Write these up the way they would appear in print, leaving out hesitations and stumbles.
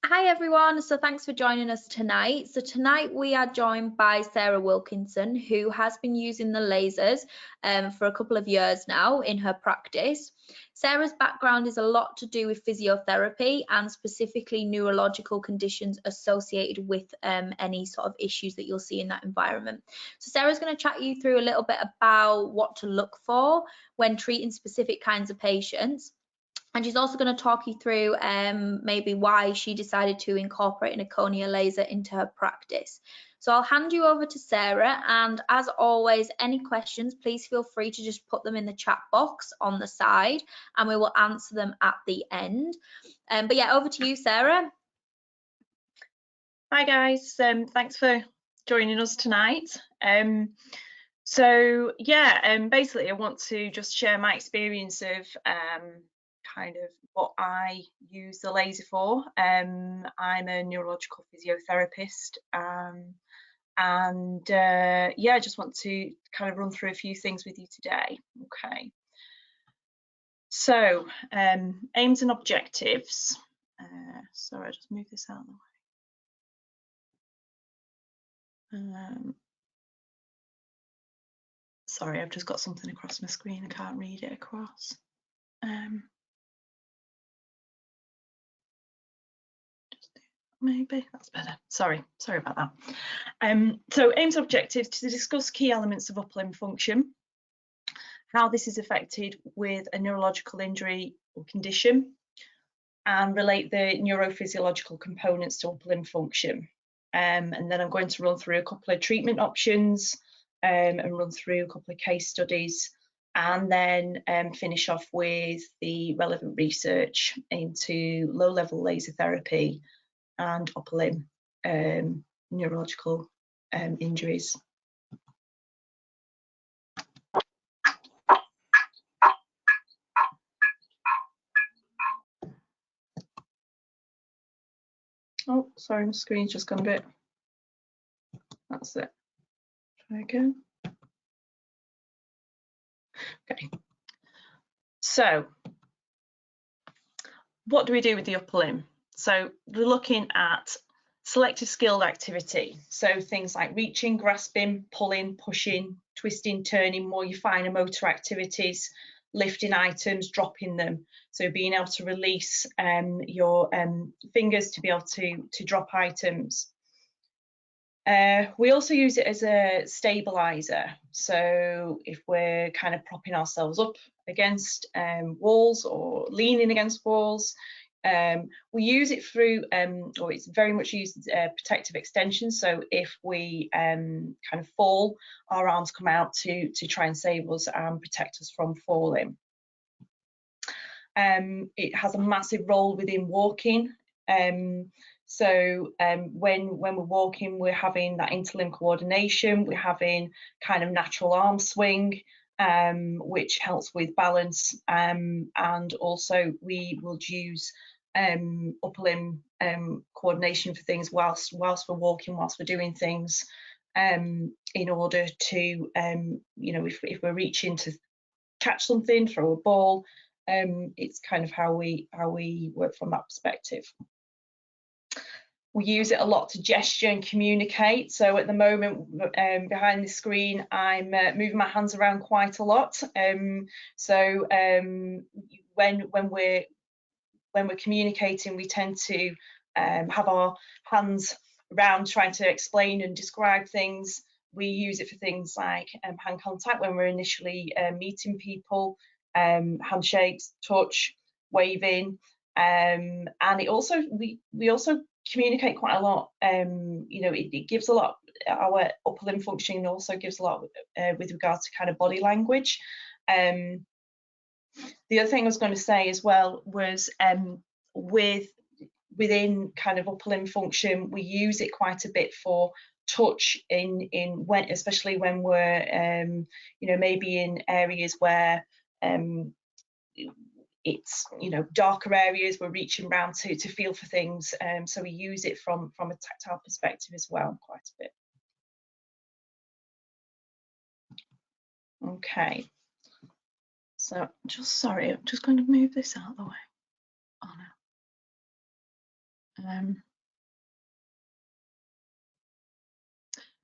Hi everyone, so thanks for joining us tonight. So tonight we are joined by Sarah Wilkinson, who has been using the lasers for a couple of years now in her practice. Sarah's background is a lot to do with physiotherapy and specifically neurological conditions associated with any sort of issues that you'll see in that environment. So Sarah's going to chat you through a little bit about what to look for when treating specific kinds of patients. And she's also going to talk you through maybe why she decided to incorporate an Aconia laser into her practice. So I'll hand you over to Sarah, and as always, any questions, please feel free to just put them in the chat box on the side and we will answer them at the end. But yeah, over to you, Sarah. Hi guys, thanks for joining us tonight. Basically I want to just share my experience of kind of what I use the laser for. I'm a neurological physiotherapist, I just want to kind of run through a few things with you today. Okay, so aims and objectives. Sorry, I'll just move this out of the way. Sorry, I've just got something across my screen. I can't read it across. Maybe that's better. Sorry about that. So aims and objectives to discuss key elements of upper limb function, how this is affected with a neurological injury or condition, and relate the neuro-physiological components to upper limb function. And then I'm going to run through a couple of treatment options and run through a couple of case studies, and then finish off with the relevant research into low-level laser therapy and upper limb neurological injuries. Oh, sorry, my screen's just gone a bit. That's it. Try again. Okay. So, what do we do with the upper limb? So, we're looking at selective skilled activity. So, things like reaching, grasping, pulling, pushing, twisting, turning, more your finer motor activities, lifting items, dropping them. So, being able to release your fingers to be able to drop items. We also use it as a stabilizer. So if we're kind of propping ourselves up against walls or leaning against walls, we use it through, or it's very much used as a protective extension. So if we kind of fall, our arms come out to try and save us and protect us from falling. It has a massive role within walking. So when we're walking, we're having that interlimb coordination, we're having kind of natural arm swing, which helps with balance, and also we will use upper limb coordination for things whilst we're walking, whilst we're doing things, in order to, you know, if we're reaching to catch something, throw a ball, it's kind of how we work from that perspective. We use it a lot to gesture and communicate. So at the moment, behind the screen, I'm moving my hands around quite a lot. When we're communicating, we tend to have our hands around trying to explain and describe things. We use it for things like hand contact when we're initially meeting people, handshakes, touch, waving, and it also we also communicate quite a lot. You know, it gives a lot. Our upper limb functioning also gives a lot with regards to kind of body language. The other thing I was going to say as well was within kind of upper limb function, we use it quite a bit for touch especially when we're you know, maybe in areas where it's, you know, darker areas, we're reaching around to feel for things, so we use it from a tactile perspective as well quite a bit. Okay, so I'm just going to move this out of the way. Oh no.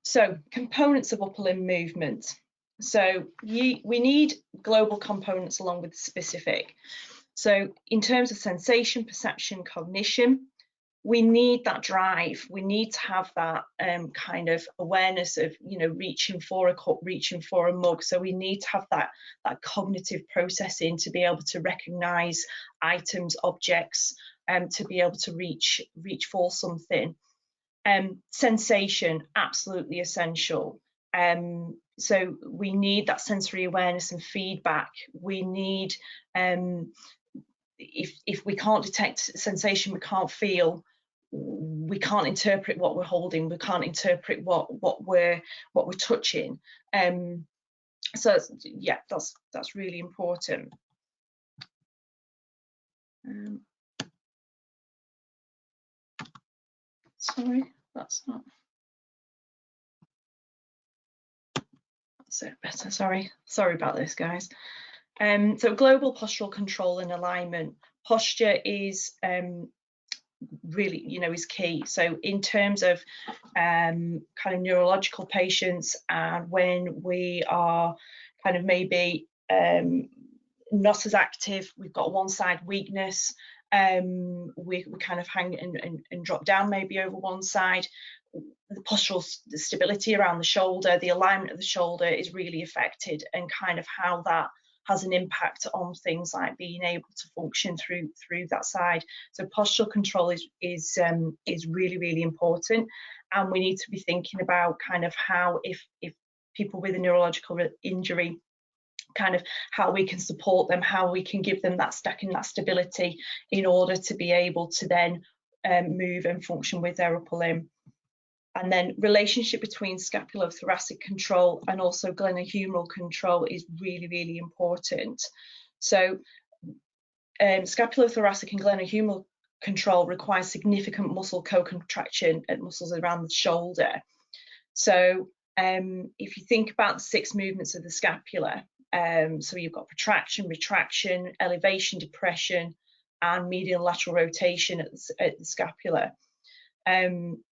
So components of upper limb movement. So we need global components along with specific. So in terms of sensation, perception, cognition, we need that drive. We need to have that kind of awareness of, you know, reaching for a cup, reaching for a mug. So we need to have that cognitive processing to be able to recognise items, objects, to be able to reach for something. Sensation, absolutely essential. So we need that sensory awareness and feedback. We need, if we can't detect sensation, we can't feel, we can't interpret what we're holding, we can't interpret what we're touching. So yeah, that's really important. Sorry, that's not. That's it better. Sorry about this, guys. So global postural control and alignment. Posture is really, you know, is key. So in terms of kind of neurological patients, and when we are kind of maybe not as active, we've got one side weakness, we kind of hang and drop down maybe over one side. The postural stability around the shoulder, the alignment of the shoulder is really affected, and kind of how that has an impact on things like being able to function through that side. So postural control is really, really important, and we need to be thinking about kind of how, if people with a neurological injury, kind of how we can support them, how we can give them that stacking, that stability, in order to be able to then move and function with their upper limb. And then relationship between scapulothoracic control and also glenohumeral control is really, really important. So scapulothoracic and glenohumeral control requires significant muscle co-contraction at muscles around the shoulder. So if you think about the 6 movements of the scapula, so you've got protraction, retraction, elevation, depression, and medial lateral rotation at the scapula.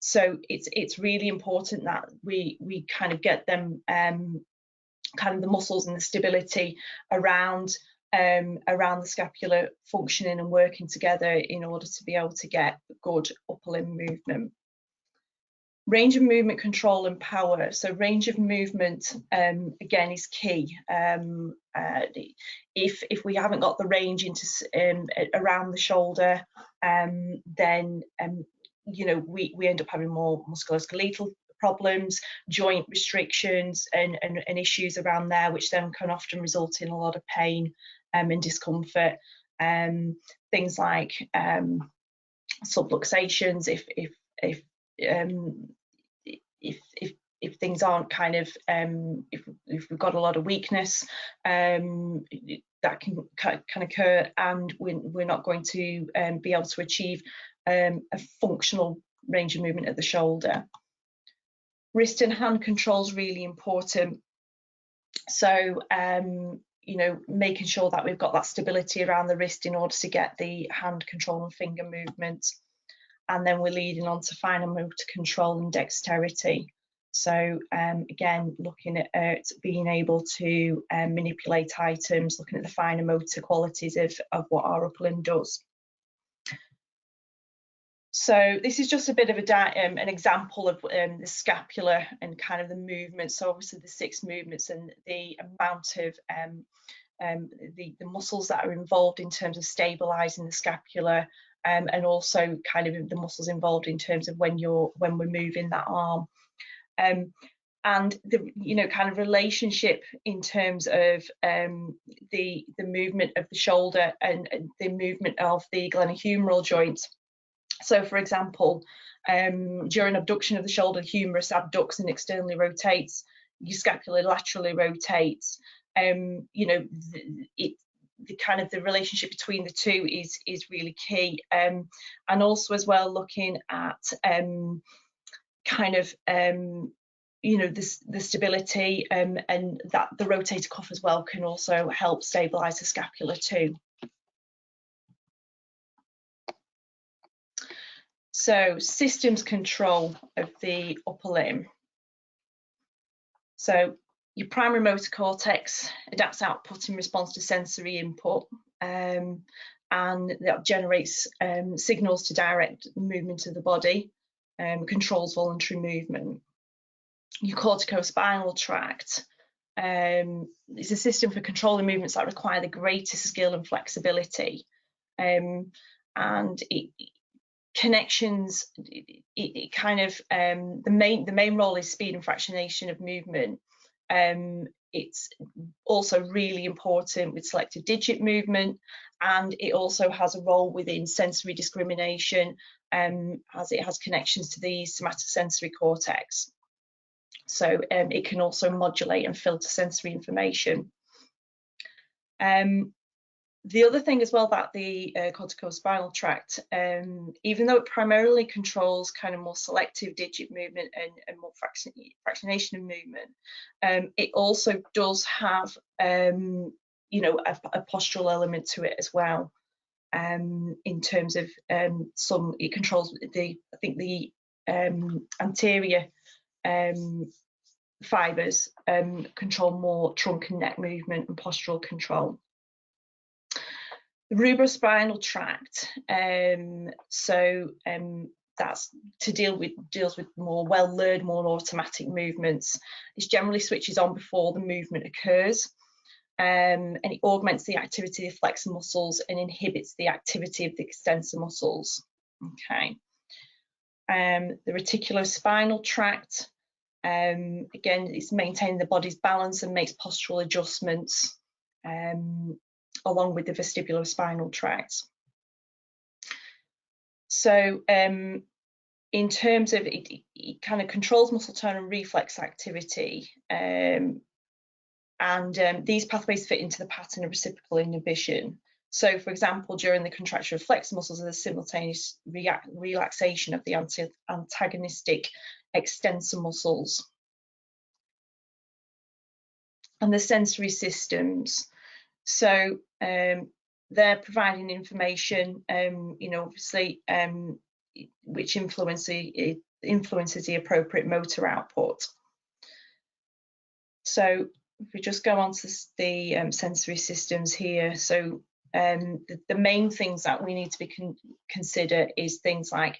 So it's really important that we kind of get them kind of the muscles and the stability around the scapula functioning and working together in order to be able to get good upper limb movement. Range of movement control and power. So range of movement again is key. If we haven't got the range into around the shoulder, then you know, we end up having more musculoskeletal problems, joint restrictions, and issues around there, which then can often result in a lot of pain and discomfort. Things like subluxations, if things aren't kind of if we've got a lot of weakness, that can occur, and we're not going to be able to achieve a functional range of movement at the shoulder. Wrist and hand control is really important. So you know, making sure that we've got that stability around the wrist in order to get the hand control and finger movement. And then we're leading on to finer motor control and dexterity. So again, looking at being able to manipulate items, looking at the finer motor qualities of what our upper limb does. So this is just a bit of an example of the scapula and kind of the movement. So obviously the 6 movements and the amount of the muscles that are involved in terms of stabilizing the scapula, and also kind of the muscles involved in terms of when we're moving that arm, and the, you know, kind of relationship in terms of the movement of the shoulder and the movement of the glenohumeral joint. So for example, during abduction of the shoulder, the humerus abducts and externally rotates, your scapula laterally rotates. You know, the kind of the relationship between the two is really key, and also as well looking at kind of you know, the stability, and that the rotator cuff as well can also help stabilize the scapula too. So systems control of the upper limb. So your primary motor cortex adapts output in response to sensory input, and that generates signals to direct movement of the body, controls voluntary movement. Your corticospinal tract is a system for controlling movements that require the greatest skill and flexibility, and connections. It kind of the main role is speed and fractionation of movement. It's also really important with selective digit movement, and it also has a role within sensory discrimination, as it has connections to the somatosensory cortex. So it can also modulate and filter sensory information. The other thing as well that the corticospinal tract, even though it primarily controls kind of more selective digit movement and more fractionation of movement, it also does have, you know, a postural element to it as well. In terms of it controls I think the anterior fibers control more trunk and neck movement and postural control. The cerebrospinal tract, that's deals with more well-learned, more automatic movements. It generally switches on before the movement occurs, and it augments the activity of the flexor muscles and inhibits the activity of the extensor muscles. Okay. The reticulospinal tract, again, it's maintaining the body's balance and makes postural adjustments, along with the vestibular spinal tract. So in terms of it kind of controls muscle tone and reflex activity, and these pathways fit into the pattern of reciprocal inhibition. So, for example, during the contraction of flexor muscles, there's a simultaneous relaxation of the antagonistic extensor muscles. And the sensory systems. So they're providing information, you know, obviously, which influences the appropriate motor output. So if we just go on to the sensory systems here, so the main things that we need to be consider is things like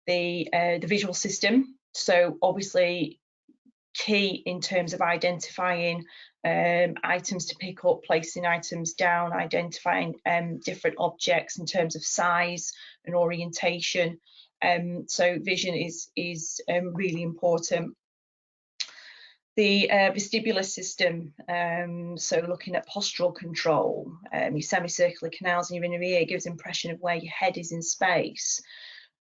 the visual system. So obviously key in terms of identifying items to pick up, placing items down, identifying different objects in terms of size and orientation. So vision is really important. The vestibular system, so looking at postural control, your semicircular canals in your inner ear gives impression of where your head is in space.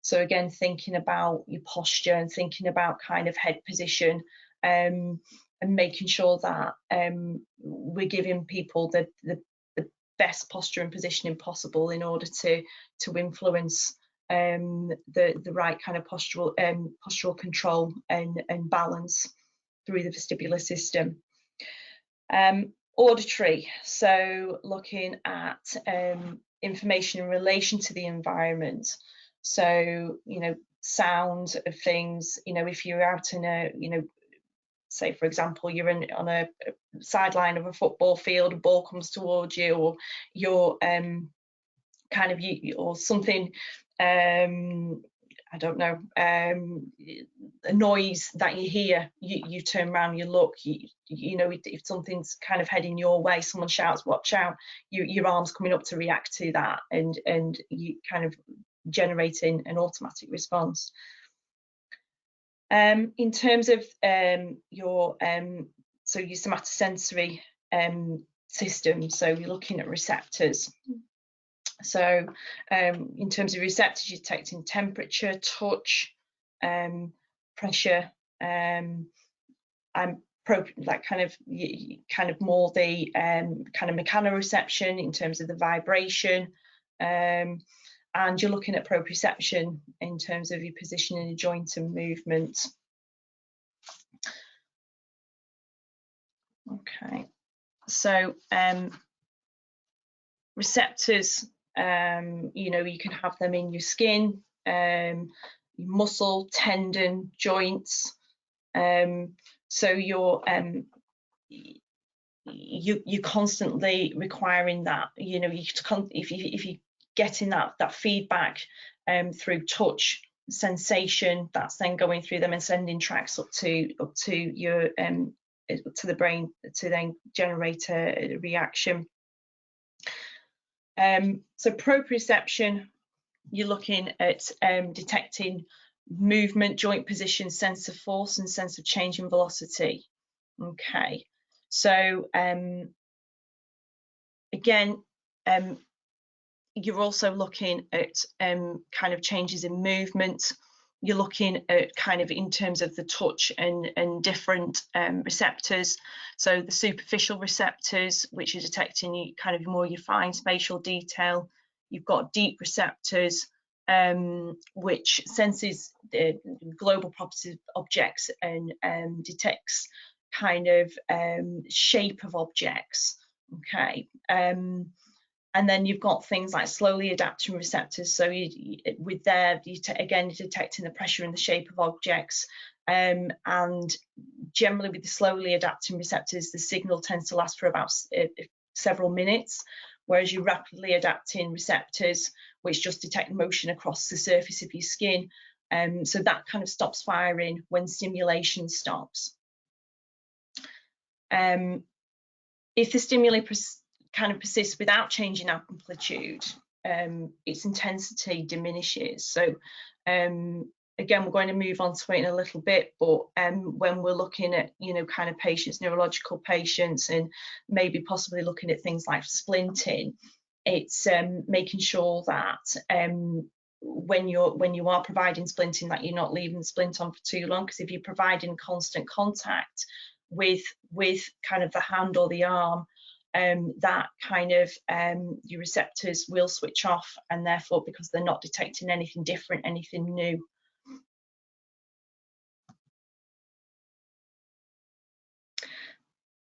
So again, thinking about your posture and thinking about kind of head position, and making sure that we're giving people the best posture and positioning possible in order to influence the right kind of postural control and balance through the vestibular system. Auditory, so looking at information in relation to the environment. So, you know, sound of things, you know, if you're out in a, you know, say for example, you're on a sideline of a football field, a ball comes towards you, or you're kind of or something, I don't know, a noise that you hear, you turn around, you look, you know, if something's kind of heading your way, someone shouts, watch out, your arm's coming up to react to that, and you kind of generating an automatic response. In terms of your somatosensory system, so you're looking at receptors. So in terms of receptors, you're detecting temperature, touch, pressure, and like kind of more the kind of mechanoreception in terms of the vibration, and you're looking at proprioception in terms of your position in a joint and movement. Okay, so receptors, you know, you can have them in your skin, muscle, tendon, joints. So you're constantly requiring that, you know, if you're getting that feedback through touch, sensation, that's then going through them and sending tracks up to your to the brain to then generate a reaction. So proprioception, you're looking at detecting movement, joint position, sense of force and sense of change in velocity. Okay, so again, you're also looking at kind of changes in movement. You're looking at kind of in terms of the touch and different receptors. So the superficial receptors, which are detecting kind of more your fine spatial detail. You've got deep receptors, which senses the global properties of objects and detects kind of shape of objects. Okay. And then you've got things like slowly adapting receptors. So with there, again, you're detecting the pressure and the shape of objects. And generally with the slowly adapting receptors, the signal tends to last for about several minutes, whereas your rapidly adapting receptors, which just detect motion across the surface of your skin, so that kind of stops firing when stimulation stops. If the stimuli kind of persists without changing amplitude, its intensity diminishes. So again, we're going to move on to it in a little bit, but when we're looking at, you know, kind of patients, neurological patients, and maybe possibly looking at things like splinting, it's making sure that when you are providing splinting, that you're not leaving the splint on for too long, because if you're providing constant contact with kind of the hand or the arm, that kind of your receptors will switch off, and therefore, because they're not detecting anything different, anything new.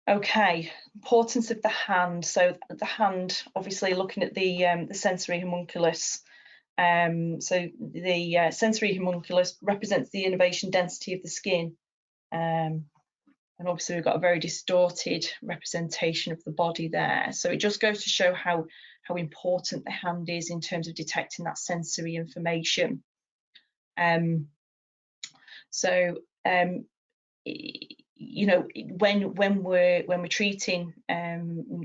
Okay, importance of the hand. So the hand, obviously looking at the sensory homunculus. So the sensory homunculus represents the innervation density of the skin. And obviously we've got a very distorted representation of the body there. So it just goes to show how important the hand is in terms of detecting that sensory information. You know, when we're treating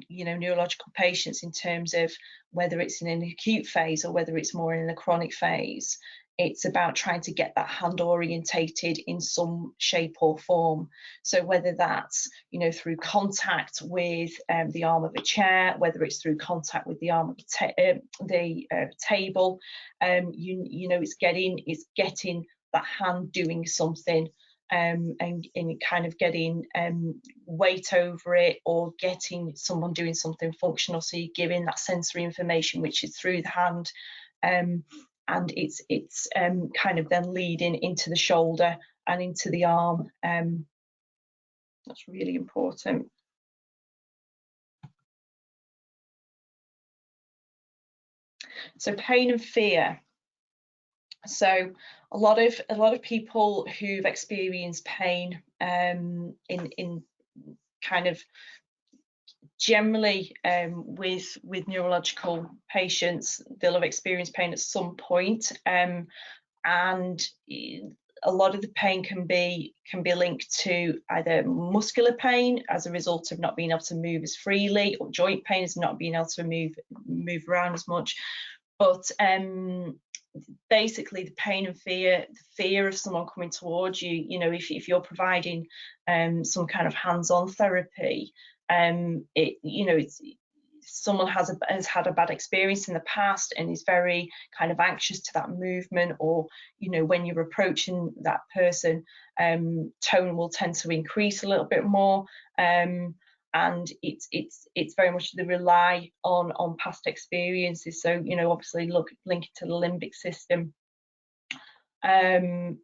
you know, neurological patients, in terms of whether it's in an acute phase or whether it's more in a chronic phase, it's about trying to get that hand orientated in some shape or form. So whether that's, you know, through contact with the arm of a chair, whether it's through contact with the arm of the table, you know, it's getting that hand doing something. And kind of getting weight over it, or getting someone doing something functional. So you're giving that sensory information, which is through the hand, and it's kind of then leading into the shoulder and into the arm. That's really important. So pain and fear. So a lot of people who've experienced pain in kind of generally with neurological patients, they'll have experienced pain at some point, and a lot of the pain can be linked to either muscular pain as a result of not being able to move as freely, or joint pain as not being able to move around as much. But basically the pain and fear, the fear of someone coming towards you, you know, if you're providing some kind of hands-on therapy, you know, someone has had a bad experience in the past and is very kind of anxious to that movement, or, you know, when you're approaching that person, tone will tend to increase a little bit more, and it's very much the rely on past experiences. So, you know, obviously link to the limbic system. And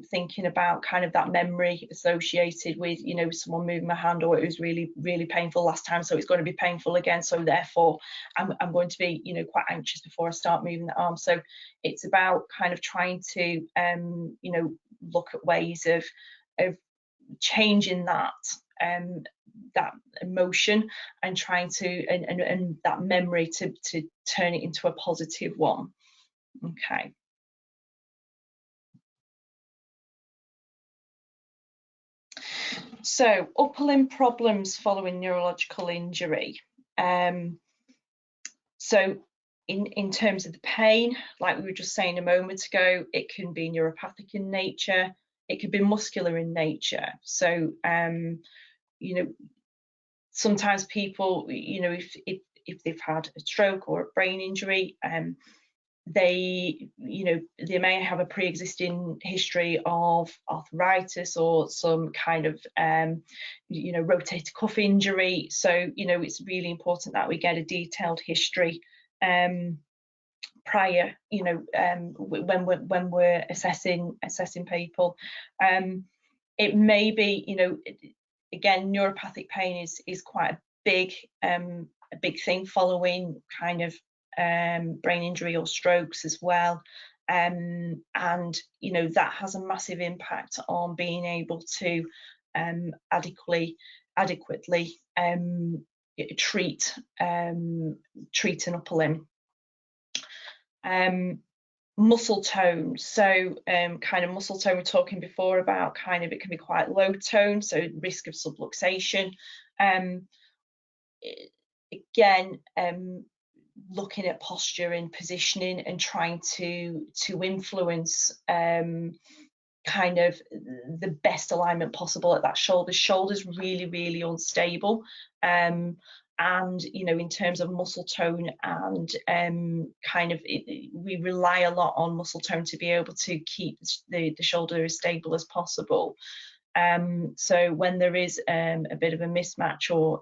thinking about kind of that memory associated with someone moving my hand, or it was really, really painful last time, so it's going to be painful again, so therefore I'm going to be quite anxious before I start moving the arm. So it's about kind of trying to look at ways of changing that that emotion and trying to and that memory to turn it into a positive one. Okay. So upper limb problems following neurological injury. So in terms of the pain, like we were just saying a moment ago, it can be neuropathic in nature, it could be muscular in nature. So sometimes people, if they've had a stroke or a brain injury, they may have a pre-existing history of arthritis or some kind of rotator cuff injury. So it's really important that we get a detailed history prior, when we're assessing people. It may be, again, neuropathic pain is quite a big thing following kind of brain injury or strokes as well, and that has a massive impact on being able to adequately treat an upper limb. Muscle tone. So kind of muscle tone, we're talking before about kind of it can be quite low tone, so risk of subluxation. Again, looking at posture and positioning and trying to influence kind of the best alignment possible at that shoulder. Shoulder's really, really unstable. And in terms of muscle tone and kind of we rely a lot on muscle tone to be able to keep the shoulder as stable as possible. So when there is a bit of a mismatch, or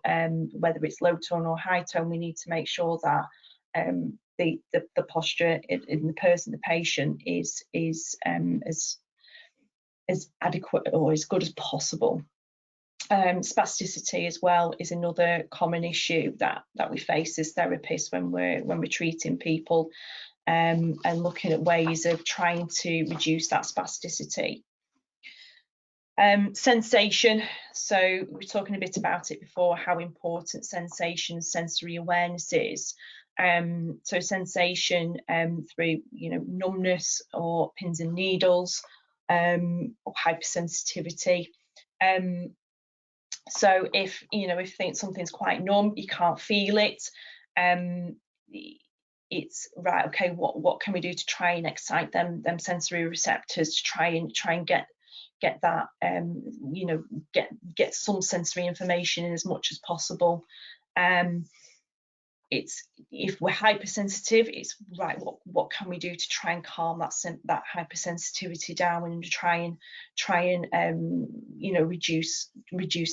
whether it's low tone or high tone, we need to make sure that the posture in the person, the patient, is as adequate or as good as possible. Spasticity as well is another common issue that we face as therapists when we're treating people, and looking at ways of trying to reduce that spasticity. Sensation. So we were talking a bit about it before, how important sensation, sensory awareness is. So sensation through numbness or pins and needles, or hypersensitivity. So if something's quite numb, you can't feel it, it's right, okay, what can we do to try and excite them sensory receptors to try and get that get some sensory information in as much as possible. If we're hypersensitive, it's right, what can we do to try and calm that hypersensitivity down, and to try and reduce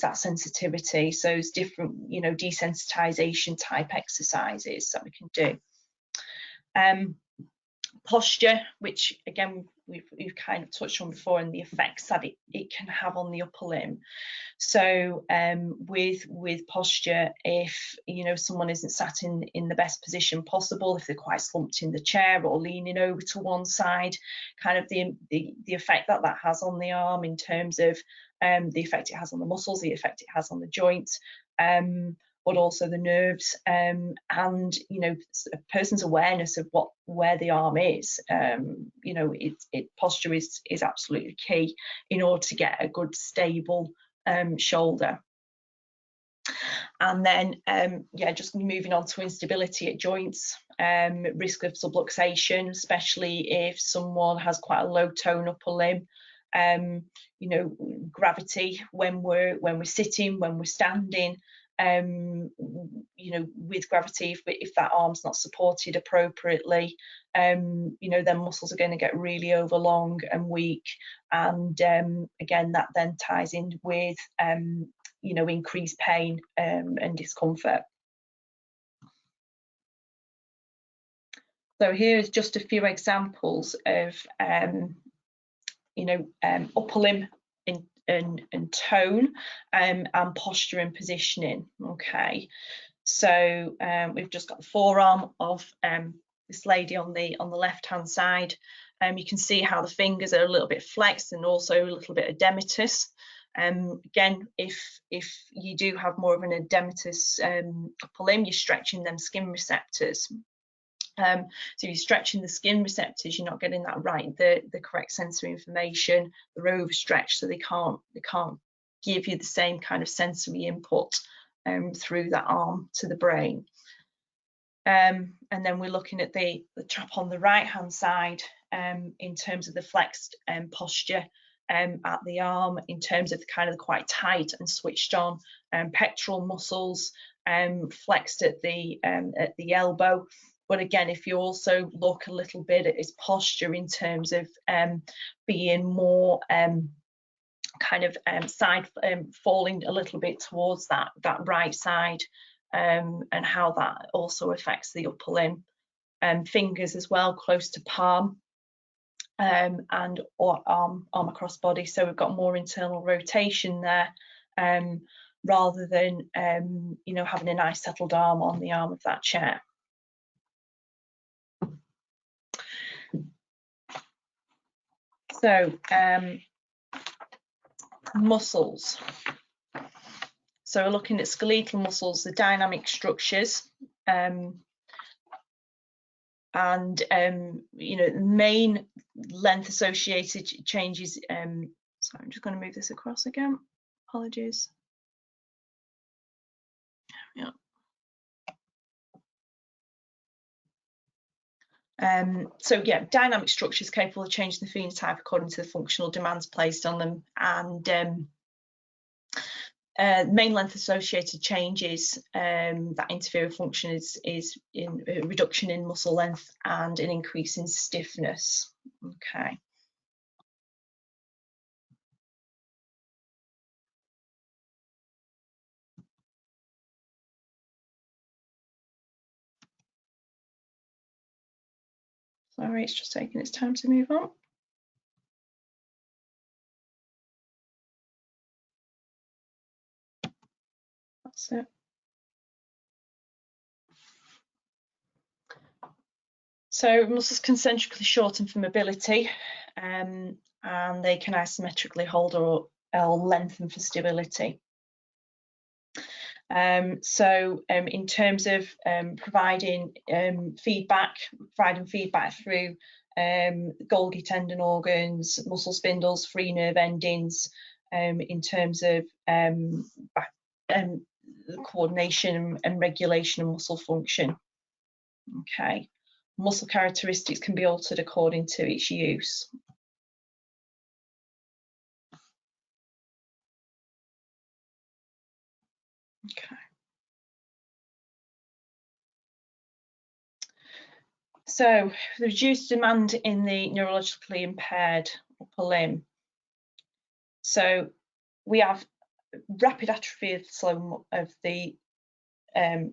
that sensitivity. So there's different desensitization type exercises that we can do. Posture, which again we've kind of touched on before, and the effects that it can have on the upper limb. So with posture, if someone isn't sat in the best position possible, if they're quite slumped in the chair or leaning over to one side, kind of the effect that has on the arm in terms of the effect it has on the muscles, the effect it has on the joint, but also the nerves, and a person's awareness of where the arm is. Posture is absolutely key in order to get a good stable shoulder. And then just moving on to instability at joints, risk of subluxation, especially if someone has quite a low tone upper limb. Gravity when we're sitting, when we're standing, with gravity, if that arm's not supported appropriately, then muscles are going to get really overlong and weak, and again that then ties in with increased pain and discomfort. So here is just a few examples of upper limb and tone and posture and positioning. Okay, so we've just got the forearm of this lady on the left hand side. You can see how the fingers are a little bit flexed and also a little bit edematous. Again, if you do have more of an edematous upper limb, you're stretching them skin receptors. So you're stretching the skin receptors, you're not getting that right, the correct sensory information. They're overstretched, so they can't give you the same kind of sensory input through that arm to the brain. And then we're looking at the chap on the right hand side in terms of the flexed posture at the arm, in terms of the kind of quite tight and switched on pectoral muscles, flexed at the elbow. But again, if you also look a little bit at his posture in terms of being more kind of side falling a little bit towards that right side, and how that also affects the upper limb. Fingers as well, close to palm, and arm across body. So we've got more internal rotation there, rather than having a nice settled arm on the arm of that chair. So muscles. So we're looking at skeletal muscles, the dynamic structures, and the main length associated changes. So I'm just going to move this across again. Apologies. Yeah. So yeah, dynamic structures capable of changing the phenotype according to the functional demands placed on them, and main length associated changes that interfere with function is in a reduction in muscle length and an increase in stiffness. Okay. Sorry, it's just taking its time to move on. That's it. So muscles concentrically shorten for mobility, and they can asymmetrically hold or lengthen for stability. In terms of providing feedback through Golgi tendon organs, muscle spindles, free nerve endings, in terms of coordination and regulation of muscle function. Okay, muscle characteristics can be altered according to its use. Okay. So the reduced demand in the neurologically impaired upper limb. So we have rapid atrophy of the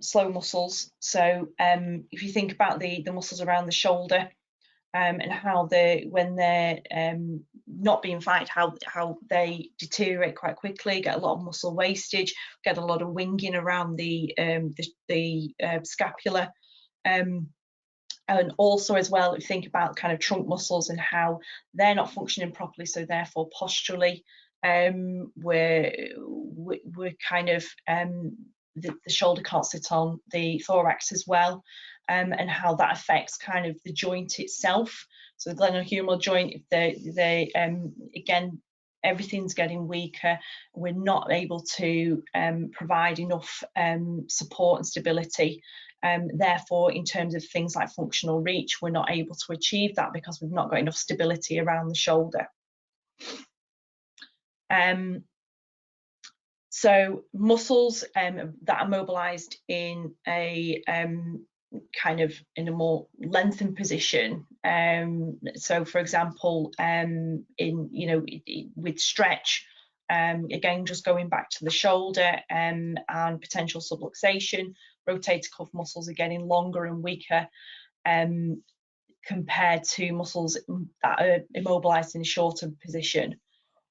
slow muscles. So if you think about the muscles around the shoulder, and how when they're not being fired, how they deteriorate quite quickly, get a lot of muscle wastage, get a lot of winging around the scapula. And also as well, if you think about kind of trunk muscles and how they're not functioning properly, so therefore posturally, we're kind of the shoulder can't sit on the thorax as well, and how that affects kind of the joint itself. So the glenohumeral joint, if they again, everything's getting weaker, we're not able to provide enough support and stability. Therefore, in terms of things like functional reach, we're not able to achieve that because we've not got enough stability around the shoulder. So muscles that are mobilized in a kind of in a more lengthened position. So for example, with stretch, again, just going back to the shoulder and potential subluxation, rotator cuff muscles are getting longer and weaker. compared to muscles that are immobilized in a shorter position.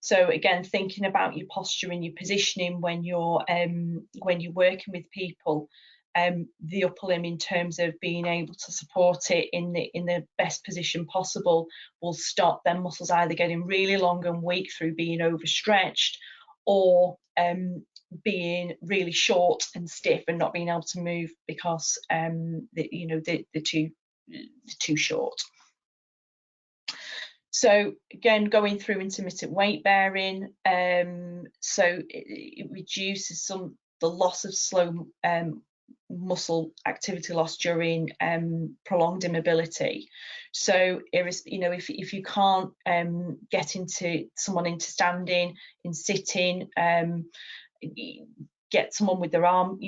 So again, thinking about your posture and your positioning when you're working with people, the upper limb, in terms of being able to support it in the best position possible, will stop them muscles either getting really long and weak through being overstretched, or being really short and stiff and not being able to move because they're too short. So again, going through intermittent weight bearing, so it reduces the loss of slow muscle activity loss during prolonged immobility. So if you can't get someone into standing, in sitting, get someone with their arm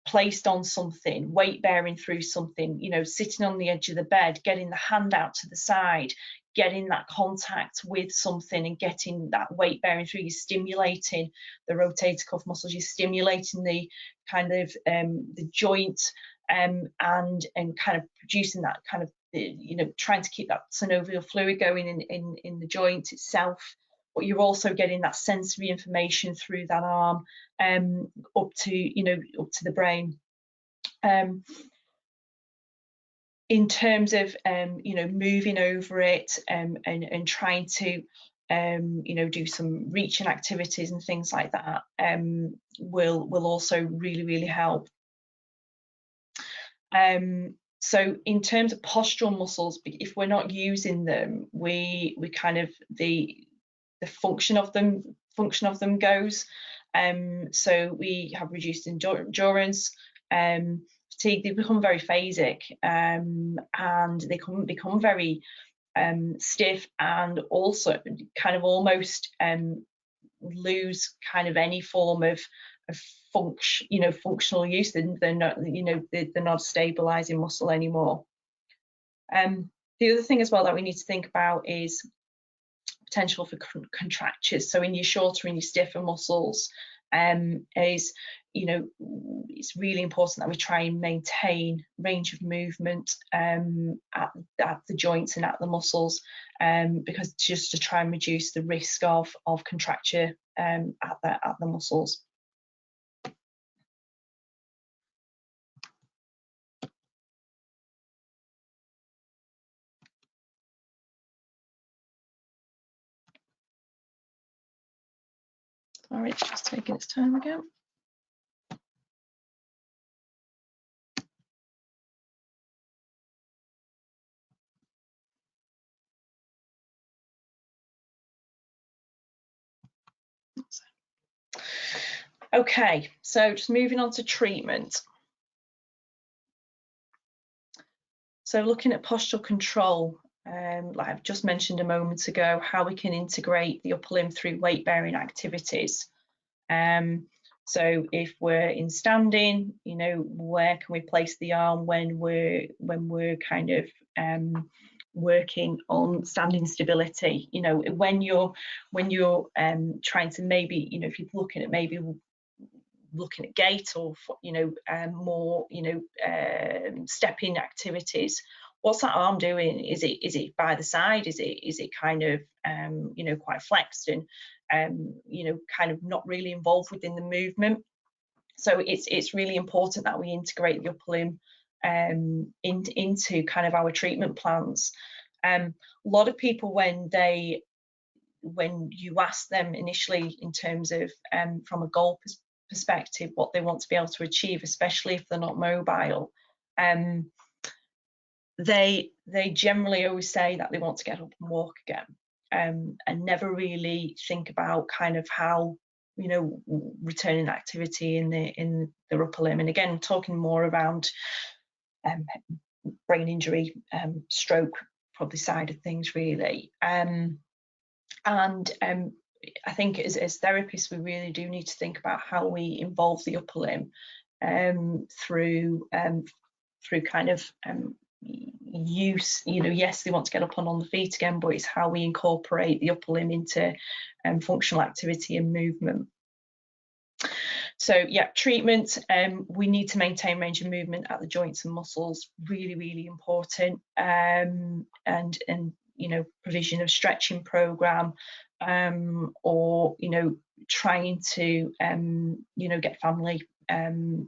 placed on something, weight bearing through something, sitting on the edge of the bed, getting the hand out to the side, getting that contact with something and getting that weight bearing through, you're stimulating the rotator cuff muscles, you're stimulating the kind of the joint, and kind of producing that kind of trying to keep that synovial fluid going in the joint itself. But you're also getting that sensory information through that arm up to the brain. In terms of moving over it and trying to do some reaching activities and things like that will also really help. So in terms of postural muscles, if we're not using them, we kind of the function of them goes. So we have reduced endurance, fatigue. They become very phasic, and they can become very stiff, and also kind of almost lose kind of any form of functional use. They're not stabilizing muscle anymore. The other thing as well that we need to think about is potential for contractures. So in your shorter and your stiffer muscles, it's really important that we try and maintain range of movement at the joints and at the muscles, because just to try and reduce the risk of contracture at the muscles. Sorry, it's just taking its time again. Okay, so just moving on to treatment. So looking at postural control, like I've just mentioned a moment ago, how we can integrate the upper limb through weight bearing activities. So if we're in standing, where can we place the arm when we're kind of working on standing stability? When you're trying to maybe, if you're looking at gait or more stepping activities, what's that arm doing? Is it by the side? Is it kind of quite flexed and kind of not really involved within the movement? So it's really important that we integrate the upper limb into kind of our treatment plans. A lot of people, when you ask them initially in terms of from a goal perspective what they want to be able to achieve, especially if they're not mobile, they generally always say that they want to get up and walk again, and never really think about kind of how returning activity in the upper limb. And again, talking more around brain injury, stroke probably side of things really. I think as therapists, we really do need to think about how we involve the upper limb through kind of use. Yes, they want to get up on the feet again, but it's how we incorporate the upper limb into functional activity and movement. So yeah, treatment, we need to maintain range of movement at the joints and muscles, really, really important. And you know, provision of stretching program, or you know, trying to you know, get family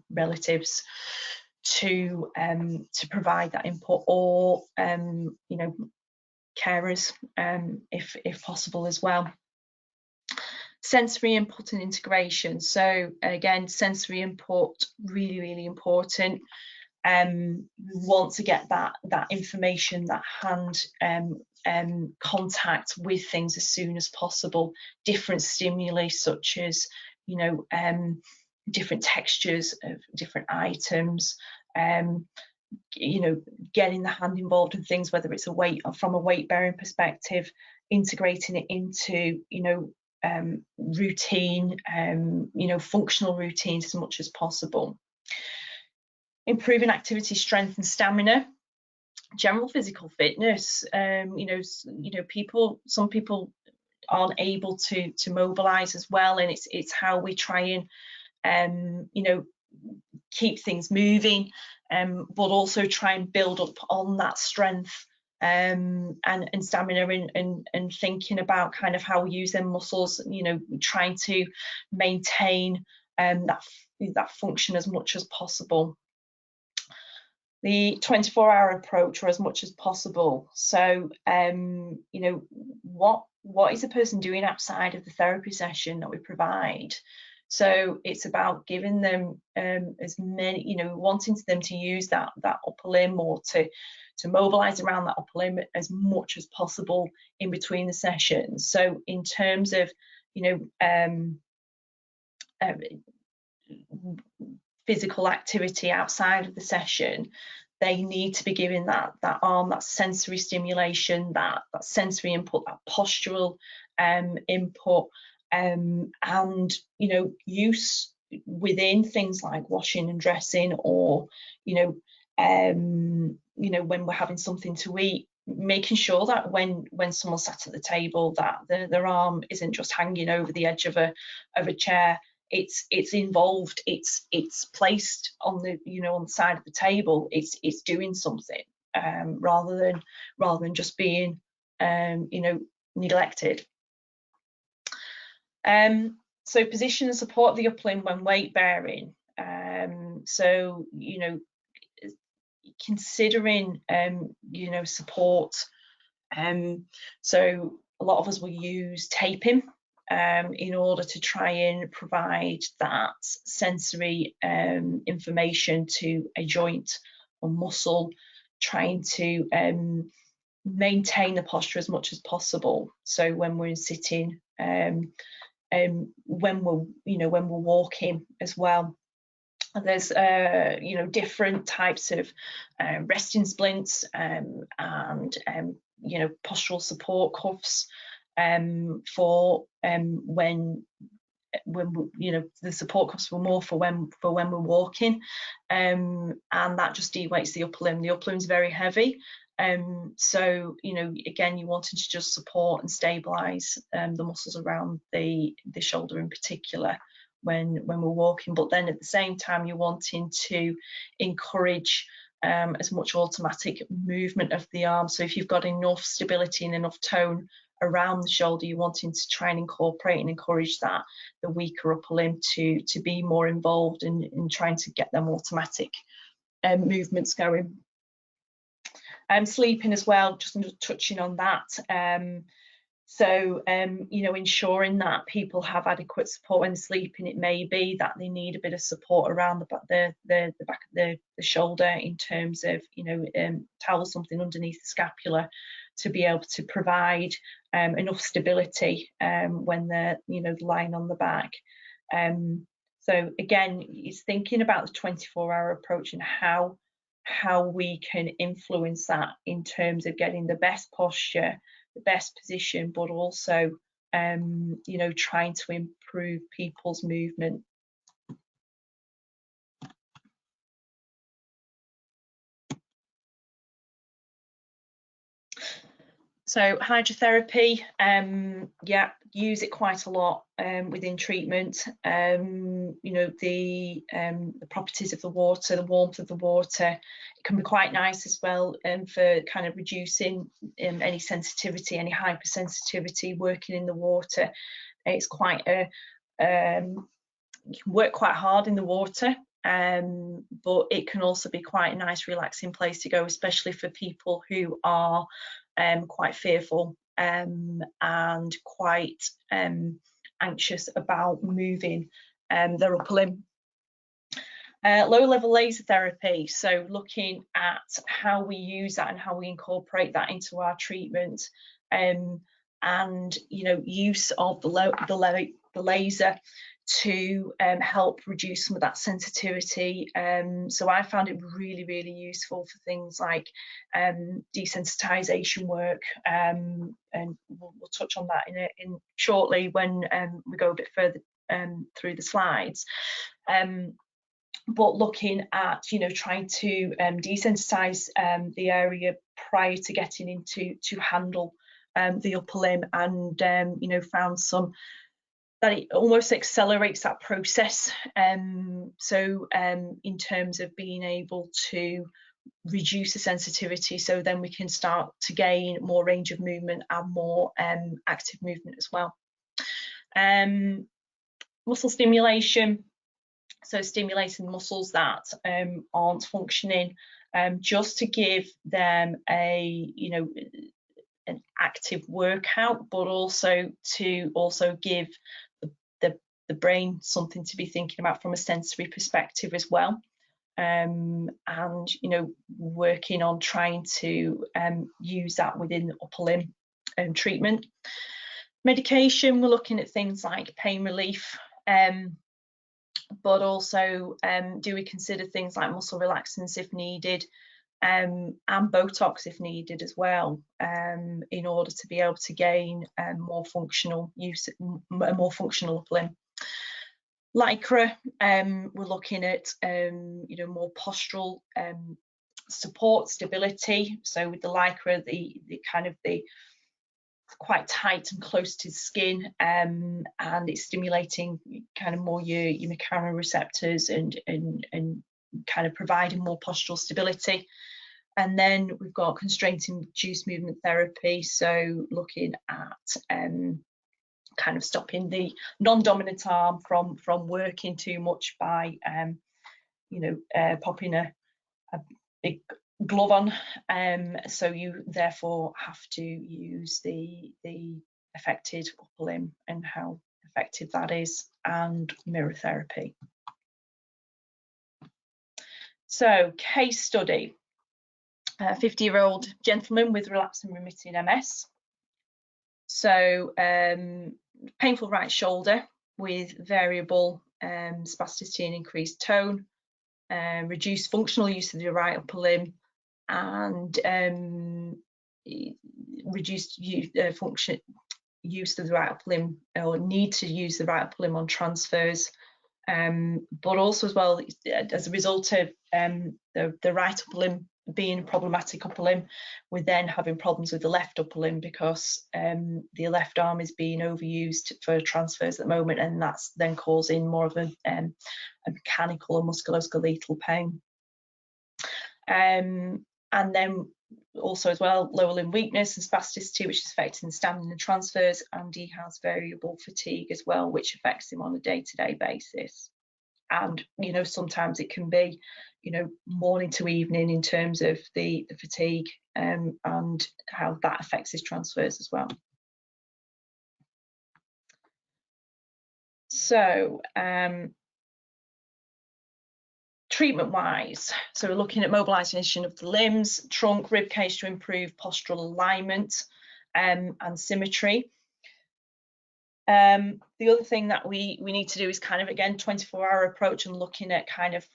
relatives to provide that input, or you know, carers, if possible as well. Sensory input and integration. So again, sensory input, really, really important. We want to get that information, that hand contact with things as soon as possible. Different stimuli, such as, you know, different textures of different items. You know, getting the hand involved in things, whether it's from a weight bearing perspective, integrating it into, you know, routine, you know, functional routines as much as possible. Improving activity, strength and stamina, general physical fitness. You know, some people aren't able to mobilize as well, and it's how we try and you know, keep things moving, but also try and build up on that strength and stamina, and thinking about kind of how we use them muscles, you know, trying to maintain that function as much as possible. The 24-hour approach, or as much as possible. So you know, what is the person doing outside of the therapy session that we provide? So it's about giving them as many, you know, wanting them to use that upper limb, or to mobilize around that upper limb as much as possible in between the sessions. So in terms of, you know, physical activity outside of the session, they need to be given that arm, that sensory stimulation, that sensory input, that postural input, and you know, use within things like washing and dressing, or you know, when we're having something to eat, making sure that when someone's sat at the table, that their arm isn't just hanging over the edge of a chair. It's involved, it's placed on the, you know, on the side of the table. It's doing something, rather than just being you know, neglected. So position and support of the upper limb when weight bearing. So you know, considering you know, support. So a lot of us will use taping in order to try and provide that sensory information to a joint or muscle, trying to maintain the posture as much as possible. So when we're sitting, when we're, you know, when we're walking as well. And there's you know, different types of resting splints, and you know, postural support cuffs for when you know, the support cuffs were more for when we're walking, and that just de-weights the upper limb. The upper limb is very heavy, so you know, again, you wanted to just support and stabilize the muscles around the shoulder in particular when we're walking. But then at the same time, you're wanting to encourage as much automatic movement of the arm. So if you've got enough stability and enough tone around the shoulder, you're wanting to try and incorporate and encourage that, the weaker upper limb, to be more involved in trying to get them automatic movements going. Sleeping as well, just touching on that. So you know, ensuring that people have adequate support when sleeping. It may be that they need a bit of support around the back of the shoulder, in terms of, you know, towel, something underneath the scapula, to be able to provide enough stability when they're, you know, lying on the back. So again, it's thinking about the 24-hour approach and how we can influence that in terms of getting the best posture, the best position, but also you know, trying to improve people's movement. So hydrotherapy, yeah, use it quite a lot within treatment. You know, the properties of the water, the warmth of the water, it can be quite nice as well for kind of reducing any sensitivity, any hypersensitivity working in the water. It's quite a, you can work quite hard in the water, but it can also be quite a nice relaxing place to go, especially for people who are quite fearful and quite anxious about moving their upper limb. Low-level laser therapy, so looking at how we use that and how we incorporate that into our treatment, and you know, use of the laser to help reduce some of that sensitivity. So I found it really, really useful for things like desensitization work, and we'll touch on that in shortly when we go a bit further through the slides. But looking at, you know, trying to desensitize the area prior to getting into to handle the upper limb, and you know, found some that it almost accelerates that process. So in terms of being able to reduce the sensitivity, so then we can start to gain more range of movement and more active movement as well. Muscle stimulation, so stimulating muscles that aren't functioning, just to give them a, you know, an active workout, but also to give the brain something to be thinking about from a sensory perspective as well. And you know, working on trying to use that within the upper limb treatment. Medication, we're looking at things like pain relief, but also do we consider things like muscle relaxants if needed, and Botox if needed as well, in order to be able to gain more functional use, a more functional upper limb. Lycra, we're looking at you know, more postural support, stability. So with the Lycra, the kind of the quite tight and close to the skin, and it's stimulating kind of more your mechanoreceptors and kind of providing more postural stability. And then we've got constraint-induced movement therapy, so looking at kind of stopping the non-dominant arm from working too much by you know, popping a big glove on, so you therefore have to use the affected upper limb and how effective that is, and mirror therapy. So case study, a 50-year-old gentleman with relapsing remitting MS. So painful right shoulder with variable spasticity and increased tone, reduced functional use of the right upper limb, and reduced use of the right upper limb, or need to use the right upper limb on transfers, but also as well, as a result of the right upper limb being a problematic upper limb, we're then having problems with the left upper limb because the left arm is being overused for transfers at the moment, and that's then causing more of a mechanical or musculoskeletal pain. And then also as well, lower limb weakness and spasticity, which is affecting the stamina and transfers, and he has variable fatigue as well, which affects him on a day-to-day basis. And you know, sometimes it can be, you know, morning to evening in terms of the fatigue, and how that affects his transfers as well. So treatment wise, so we're looking at mobilization of the limbs, trunk, rib cage to improve postural alignment and symmetry. The other thing that we need to do is kind of, again, 24-hour approach and looking at kind of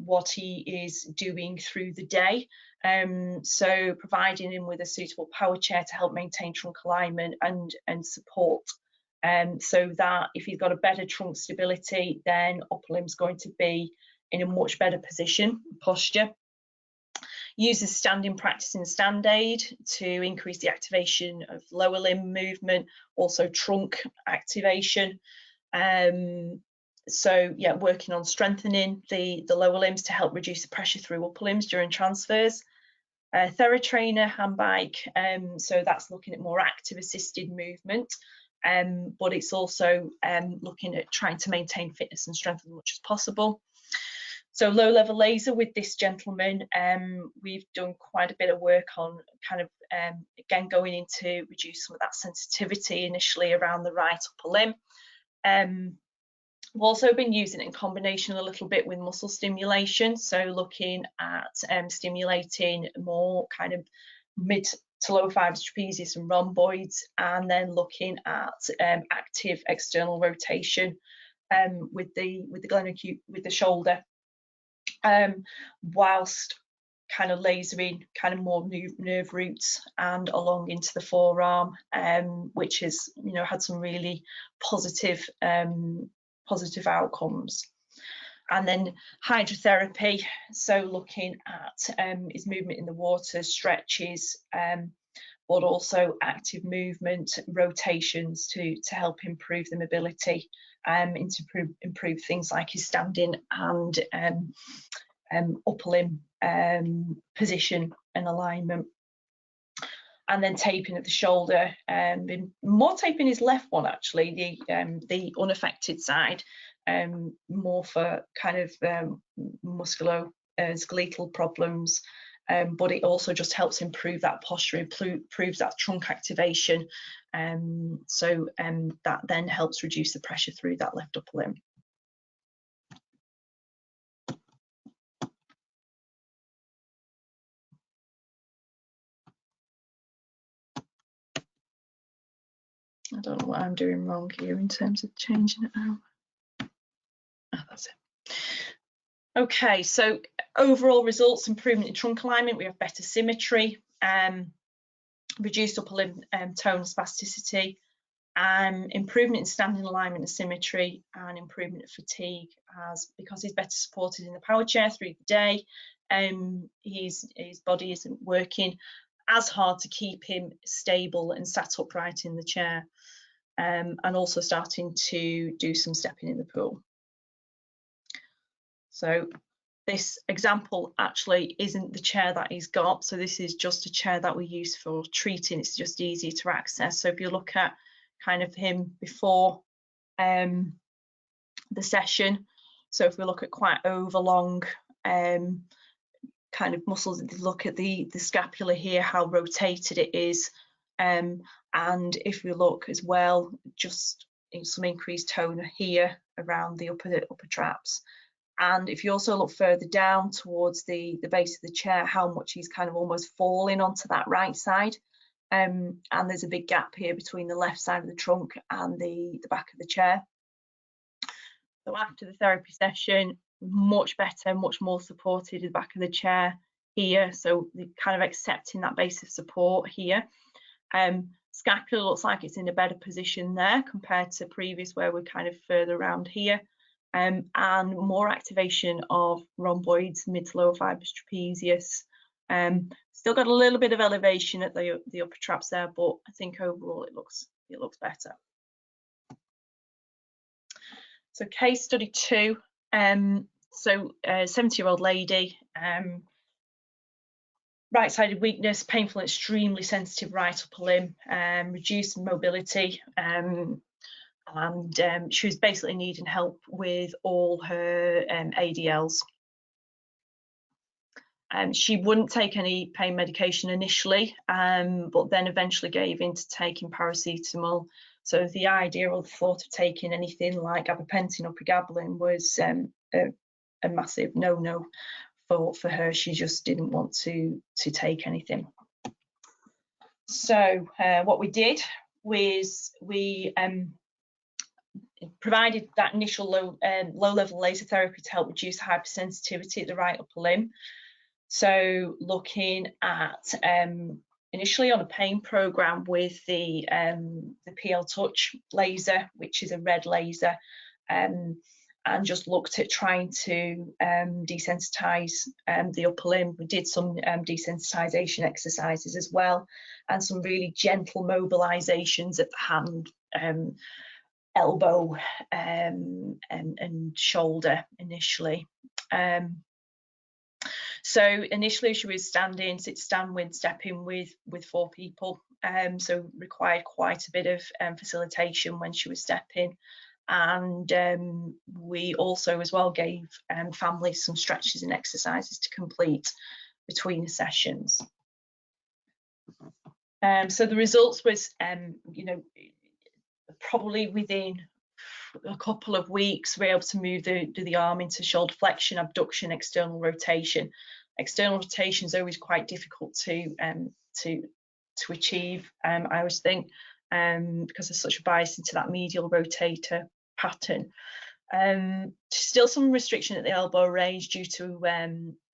what he is doing through the day. So providing him with a suitable power chair to help maintain trunk alignment and support, so that if he's got a better trunk stability, then upper limb's going to be in a much better position, posture. Uses standing practice in stand aid to increase the activation of lower limb movement, also trunk activation. So yeah, working on strengthening the lower limbs to help reduce the pressure through upper limbs during transfers. TheraTrainer handbike, so that's looking at more active assisted movement, but it's also looking at trying to maintain fitness and strength as much as possible. So low level laser with this gentleman, we've done quite a bit of work on kind of, again, going in to reduce some of that sensitivity initially around the right upper limb. We've also been using it in combination a little bit with muscle stimulation, so looking at stimulating more kind of mid to lower fibers, trapezius and rhomboids, and then looking at active external rotation with the shoulder, whilst kind of lasering kind of more nerve roots and along into the forearm, which has, you know, had some really positive outcomes. And then hydrotherapy, so looking at his movement in the water, stretches, but also active movement, rotations to help improve the mobility, and to improve things like his standing and upper limb position and alignment. And then taping at the shoulder, more taping his left one actually, the unaffected side, more for kind of musculoskeletal problems, but it also just helps improve that posture, improves that trunk activation, so that then helps reduce the pressure through that left upper limb. I don't know what I'm doing wrong here in terms of changing it now. Oh, that's it. Okay, so overall results: improvement in trunk alignment, we have better symmetry, reduced upper limb tone and spasticity, improvement in standing alignment and symmetry, and improvement of fatigue, as because he's better supported in the power chair through the day, his body isn't working as hard to keep him stable and sat upright in the chair, and also starting to do some stepping in the pool. So this example actually isn't the chair that he's got, so this is just a chair that we use for treating. It's just easier to access. So if you look at kind of him before the session, so if we look at quite overlong kind of muscles, look at the scapula here, how rotated it is, and if we look as well, just in some increased tone here around the upper traps. And if you also look further down towards the base of the chair, how much he's kind of almost falling onto that right side, and there's a big gap here between the left side of the trunk and the back of the chair. So after the therapy session, much better, much more supported at the back of the chair here, so kind of accepting that base of support here. Scapula looks like it's in a better position there compared to previous, where we're kind of further around here, and more activation of rhomboids, mid to lower fibers, trapezius. Still got a little bit of elevation at the upper traps there, but I think overall it looks better. So case study 2. So a 70-year-old lady, right-sided weakness, painful and extremely sensitive right upper limb, reduced mobility, and she was basically needing help with all her ADLs. She wouldn't take any pain medication initially, but then eventually gave in to taking paracetamol. So the idea or the thought of taking anything like gabapentin or pregabalin was a massive no-no for her. She just didn't want to take anything. So what we did was we provided that initial low-level laser therapy to help reduce hypersensitivity at the right upper limb. So looking at initially on a pain program with the PL Touch laser, which is a red laser, and and just looked at trying to desensitize the upper limb. We did some desensitization exercises as well, and some really gentle mobilizations of the hand, elbow, and shoulder initially. So initially she was sit-stand with stepping with 4 people, so required quite a bit of facilitation when she was stepping. And we also as well gave families some stretches and exercises to complete between the sessions. So the results was, you know, probably within a couple of weeks we're able to move the arm into shoulder flexion, abduction, external rotation. External rotation is always quite difficult to achieve, I always think, because there's such a bias into that medial rotator pattern. Still some restriction at the elbow range due to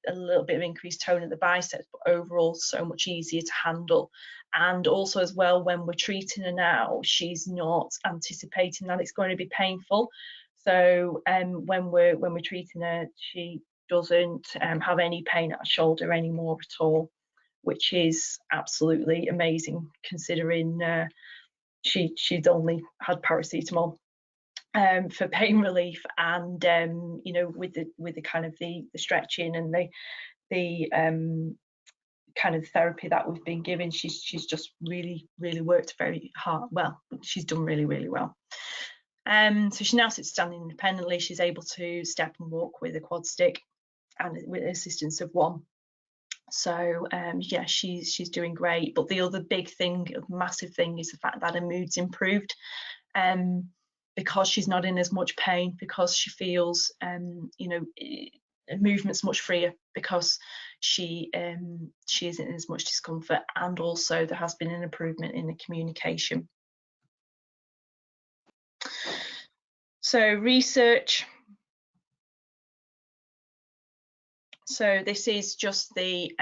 a little bit of increased tone at the biceps, but overall so much easier to handle. And also as well, when we're treating her now, she's not anticipating that it's going to be painful. So when we're treating her, she doesn't have any pain at her shoulder anymore at all, which is absolutely amazing considering she'd only had paracetamol for pain relief. And you know, with the kind of the stretching and the kind of therapy that we've been given, she's just really worked very hard. Well, she's done really well. So she now sits standing independently. She's able to step and walk with a quad stick and with the assistance of 1. So yeah, she's doing great. But the other big thing, massive thing, is the fact that her mood's improved, because she's not in as much pain, because she feels you know, movement's much freer, because she isn't in as much discomfort, and also there has been an improvement in the communication. So research. So this is just the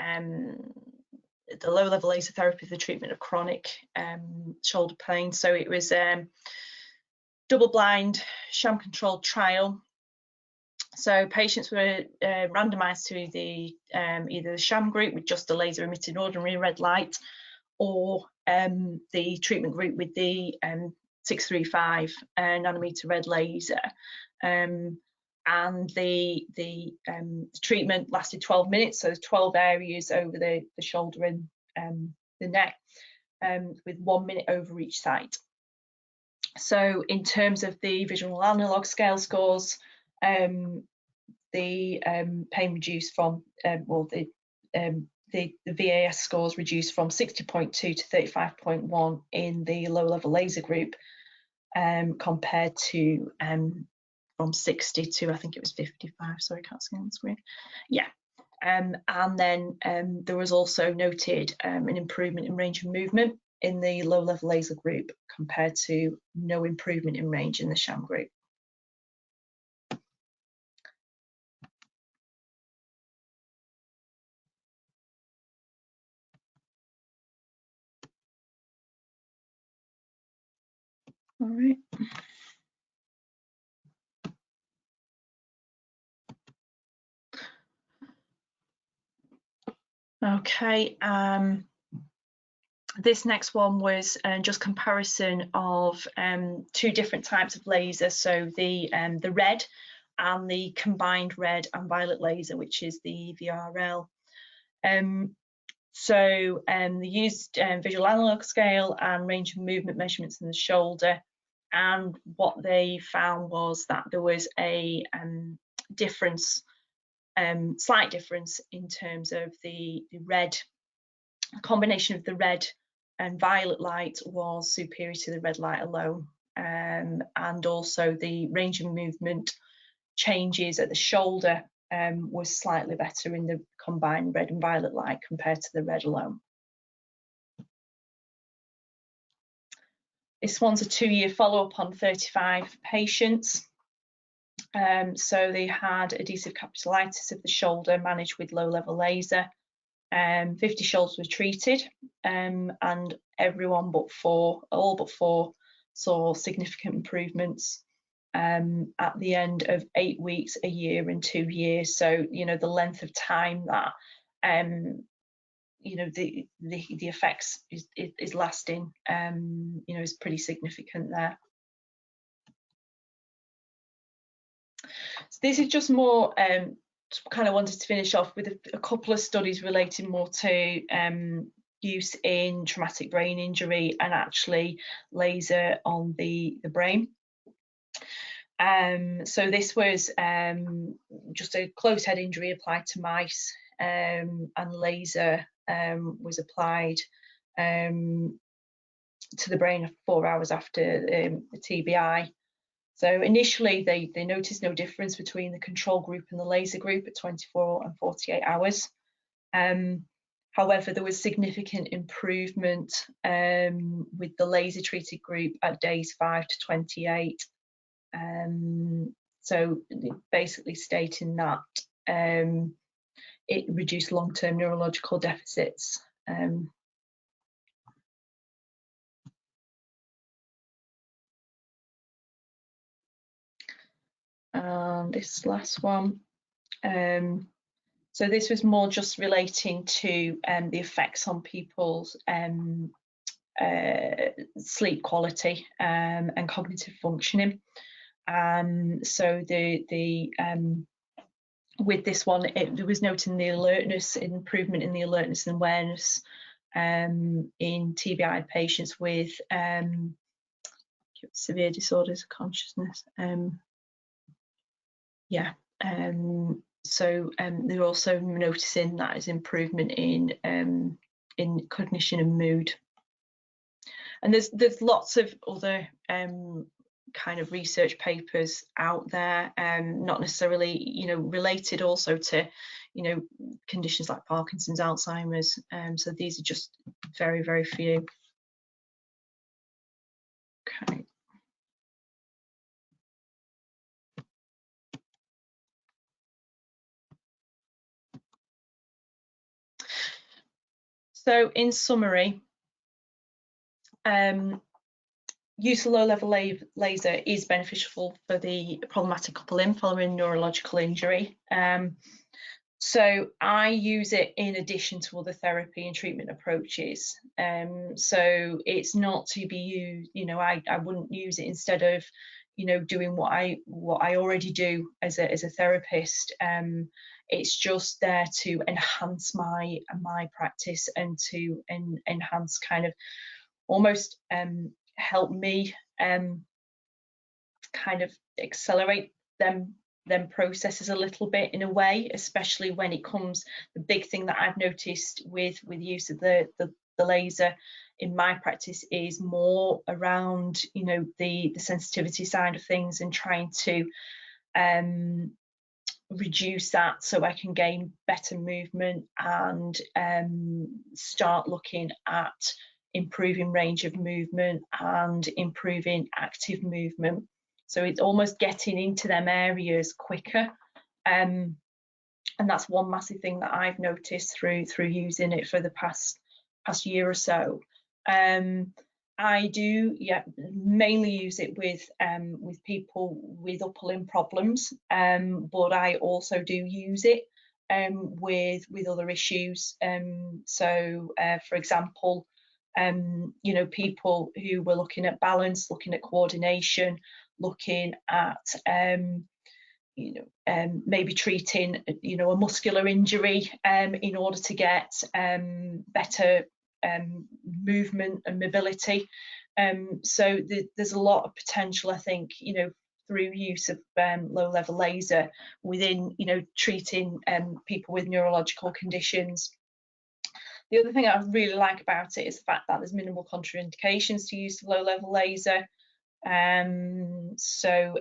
low-level laser therapy for the treatment of chronic shoulder pain. So it was double-blind, sham-controlled trial. So patients were randomised to the either the sham group with just the laser emitting ordinary red light, or the treatment group with the 635 nanometer red laser. And the treatment lasted 12 minutes, so 12 areas over the shoulder and the neck, with 1 minute over each site. So in terms of the visual analog scale scores, the pain reduced from, well, the VAS scores reduced from 60.2 to 35.1 in the low-level laser group, compared to from 60 to, I think it was 55. Sorry, I can't see on the screen. Yeah. And then there was also noted an improvement in range of movement in the low-level laser group, compared to no improvement in range in the sham group. All right. Okay. This next one was just comparison of 2 different types of laser. So the red and the combined red and violet laser, which is the VRL. So they used visual analog scale and range of movement measurements in the shoulder, and what they found was that there was a difference, slight difference in terms of the red. A combination of the red and violet light was superior to the red light alone, and also the range of movement changes at the shoulder was slightly better in the combined red and violet light compared to the red alone. This one's a 2-year follow-up on 35 patients. So they had adhesive capsulitis of the shoulder managed with low-level laser. 50 shoulders were treated, and everyone but 4, all but 4, saw significant improvements. at the end of 8 weeks, a year and 2 years. So, you know, the length of time that, you know, the effects is lasting, you know, is pretty significant there. So this is just more, kind of wanted to finish off with a couple of studies relating more to use in traumatic brain injury and actually laser on the brain. So this was just a closed head injury applied to mice, and laser was applied to the brain 4 hours after the TBI. So initially they noticed no difference between the control group and the laser group at 24 and 48 hours. However, there was significant improvement with the laser treated group at days 5 to 28. So basically stating that it reduced long-term neurological deficits. And this last one, so this was more just relating to the effects on people's sleep quality and cognitive functioning. So with this one, it was noting the alertness, improvement in the alertness and awareness in TBI patients with severe disorders of consciousness. So they're also noticing that as improvement in cognition and mood. And there's lots of other kind of research papers out there, not necessarily, you know, related also to, you know, conditions like Parkinson's, Alzheimer's. So these are just very, very few. Okay. So in summary, use of low-level laser is beneficial for the problematic couple in following neurological injury. So I use it in addition to other therapy and treatment approaches. So it's not to be used, you know, I wouldn't use it instead of, you know, doing what I already do as a therapist. It's just there to enhance my practice and to enhance kind of almost help me kind of accelerate them processes a little bit in a way, especially when it comes, the big thing that I've noticed with use of the laser in my practice is more around, you know, the sensitivity side of things and trying to reduce that so I can gain better movement and start looking at improving range of movement and improving active movement. So it's almost getting into them areas quicker, and that's one massive thing that I've noticed through using it for the past year or so. I do, mainly use it with people with upper limb problems, but I also do use it with other issues. So, for example, you know, people who were looking at balance, looking at coordination, looking at you know, maybe treating, you know, a muscular injury in order to get better movement and mobility. So there's a lot of potential, I think, you know, through use of low-level laser within, you know, treating people with neurological conditions. The other thing I really like about it is the fact that there's minimal contraindications to use of low-level laser. So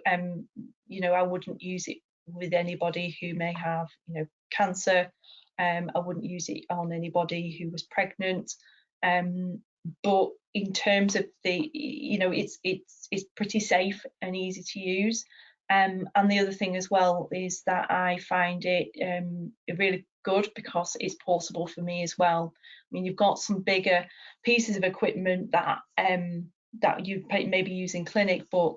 you know, I wouldn't use it with anybody who may have, you know, cancer. I wouldn't use it on anybody who was pregnant. But in terms of the, you know, it's pretty safe and easy to use. And the other thing as well is that I find it really good because it's portable for me as well. I mean, you've got some bigger pieces of equipment that that you maybe use in clinic, but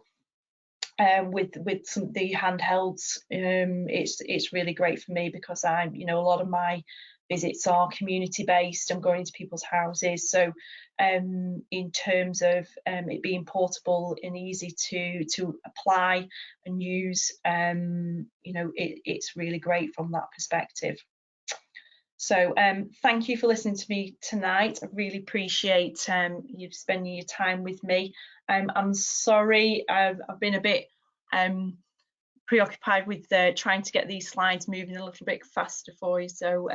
with some of the handhelds. It's really great for me because I'm, you know, a lot of my visits are community based. I'm going into people's houses, so in terms of it being portable and easy to apply and use, you know, it's really great from that perspective. So thank you for listening to me tonight. I really appreciate you spending your time with me. I'm sorry, I've been a bit preoccupied with trying to get these slides moving a little bit faster for you. So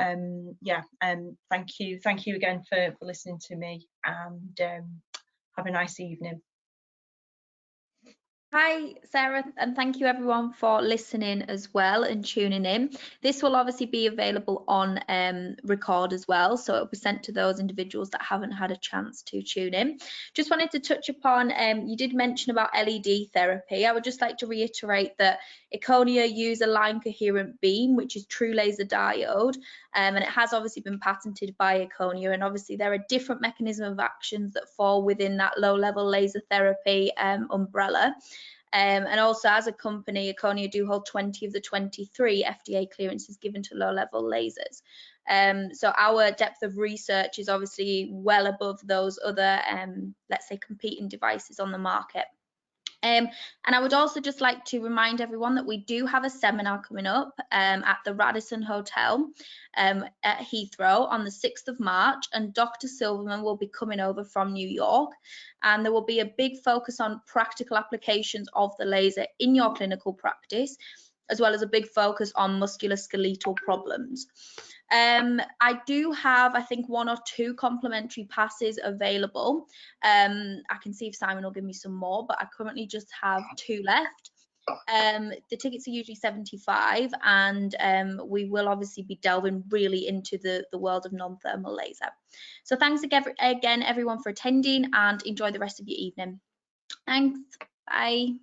yeah, thank you again for listening to me, and have a nice evening. Hi, Sarah, and thank you everyone for listening as well and tuning in. This will obviously be available on record as well, so it'll be sent to those individuals that haven't had a chance to tune in. Just wanted to touch upon, you did mention about LED therapy. I would just like to reiterate that Econia use a line coherent beam, which is true laser diode, and it has obviously been patented by Econia, and obviously there are different mechanisms of actions that fall within that low-level laser therapy umbrella. And also, as a company, Econia do hold 20 of the 23 FDA clearances given to low-level lasers. So our depth of research is obviously well above those other, let's say, competing devices on the market. And I would also just like to remind everyone that we do have a seminar coming up at the Radisson Hotel at Heathrow on the 6th of March, and Dr. Silverman will be coming over from New York, and there will be a big focus on practical applications of the laser in your clinical practice, as well as a big focus on musculoskeletal problems. I do have, I think, 1 or 2 complimentary passes available. I can see if Simon will give me some more, but I currently just have 2 left. The tickets are usually 75, and we will obviously be delving really into the world of non-thermal laser. So thanks again everyone for attending, and enjoy the rest of your evening. Thanks. Bye.